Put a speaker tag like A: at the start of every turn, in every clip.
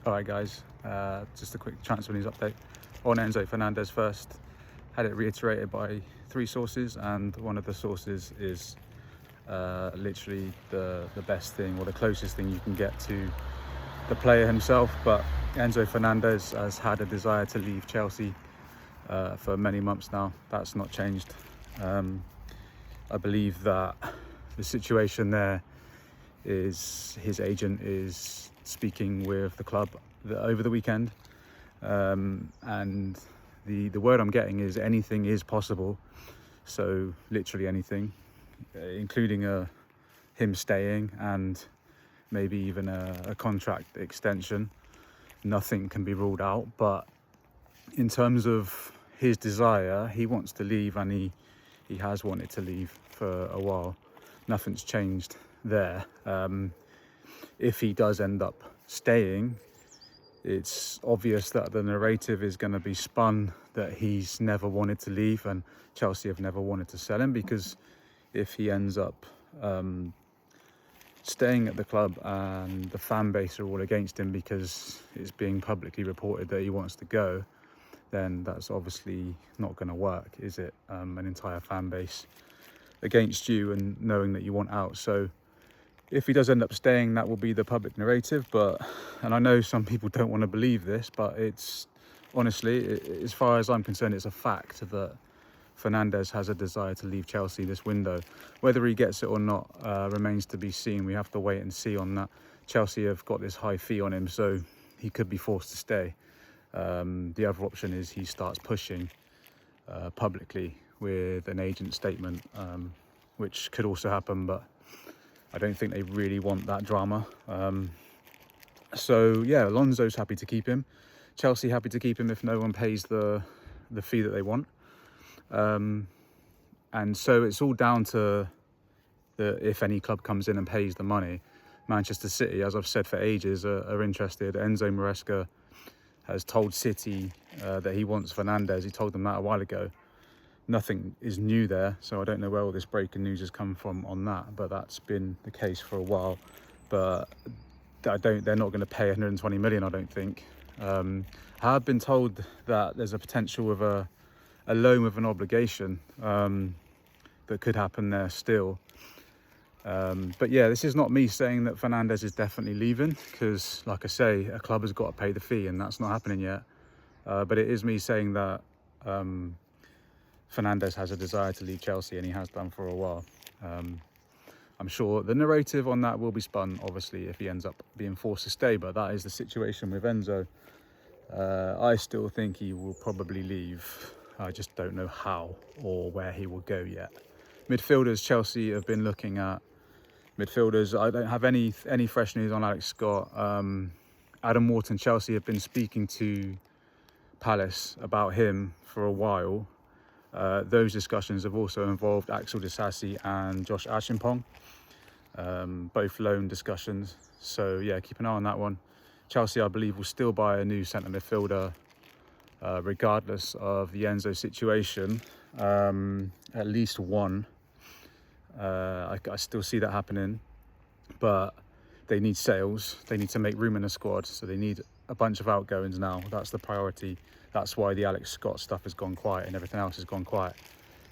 A: Alright guys, just a quick transfer news update on Enzo Fernandez first. Had it reiterated by 3 sources, and one of the sources is literally the best thing or the closest thing you can get to the player himself. But Enzo Fernandez has had a desire to leave Chelsea for many months now. That's not changed. I believe that the situation there is his agent is speaking with the club over the weekend, and the word I'm getting is anything is possible. So literally anything, including him staying and maybe even a contract extension. Nothing can be ruled out. But in terms of his desire, he wants to leave, and he has wanted to leave for a while. Nothing's changed there. If he does end up staying, it's obvious that the narrative is going to be spun that he's never wanted to leave and Chelsea have never wanted to sell him, because if he ends up staying at the club and the fan base are all against him because it's being publicly reported that he wants to go, then that's obviously not going to work, is it? An entire fan base against you and knowing that you want out. So if he does end up staying, that will be the public narrative. And I know some people don't want to believe this, but it's honestly, as far as I'm concerned, it's a fact that Fernandez has a desire to leave Chelsea this window. Whether he gets it or not remains to be seen. We have to wait and see on that. Chelsea have got this high fee on him, so he could be forced to stay. The other option is he starts pushing publicly with an agent statement, which could also happen, but I don't think they really want that drama. So yeah, Alonso's happy to keep him. Chelsea happy to keep him if no one pays the fee that they want. And so it's all down to if any club comes in and pays the money. Manchester City, as I've said for ages, are interested. Enzo Maresca has told City that he wants Fernandez. He told them that a while ago. Nothing is new there, so I don't know where all this breaking news has come from on that, but that's been the case for a while. But they're not going to pay 120 million, I don't think. I have been told that there's a potential of a loan with an obligation that could happen there still. But yeah, this is not me saying that Fernandez is definitely leaving, because like I say, a club has got to pay the fee and that's not happening yet. But it is me saying that Fernandez has a desire to leave Chelsea, and he has done for a while. I'm sure the narrative on that will be spun, obviously, if he ends up being forced to stay, but that is the situation with Enzo. I still think he will probably leave. I just don't know how or where he will go yet. Midfielders, Chelsea have been looking at midfielders. I don't have any fresh news on Alex Scott. Adam Wharton, Chelsea have been speaking to Palace about him for a while. Those discussions have also involved Axel Disasi and Josh Ashimpong, both loan discussions. So yeah, keep an eye on that one. Chelsea, I believe, will still buy a new centre midfielder regardless of the Enzo situation. At least one. I still see that happening, but they need sales. They need to make room in the squad, so they need a bunch of outgoings now. That's the priority. That's why the Alex Scott stuff has gone quiet and everything else has gone quiet,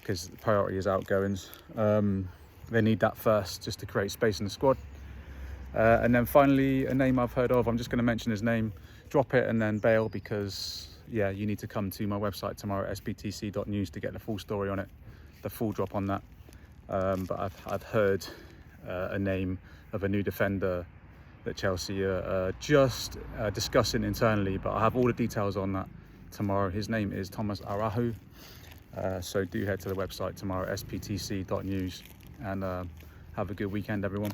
A: because the priority is outgoings. They need that first, just to create space in the squad. And then finally, a name I've heard of, I'm just going to mention his name, drop it and then bail, because yeah, you need to come to my website tomorrow, sptc.news, to get the full story on it, the full drop on that. But I've heard a name of a new defender that Chelsea are just discussing internally, but I have all the details on that tomorrow. His name is Thomas Arahu. So do head to the website tomorrow, sptc.news, and have a good weekend, everyone.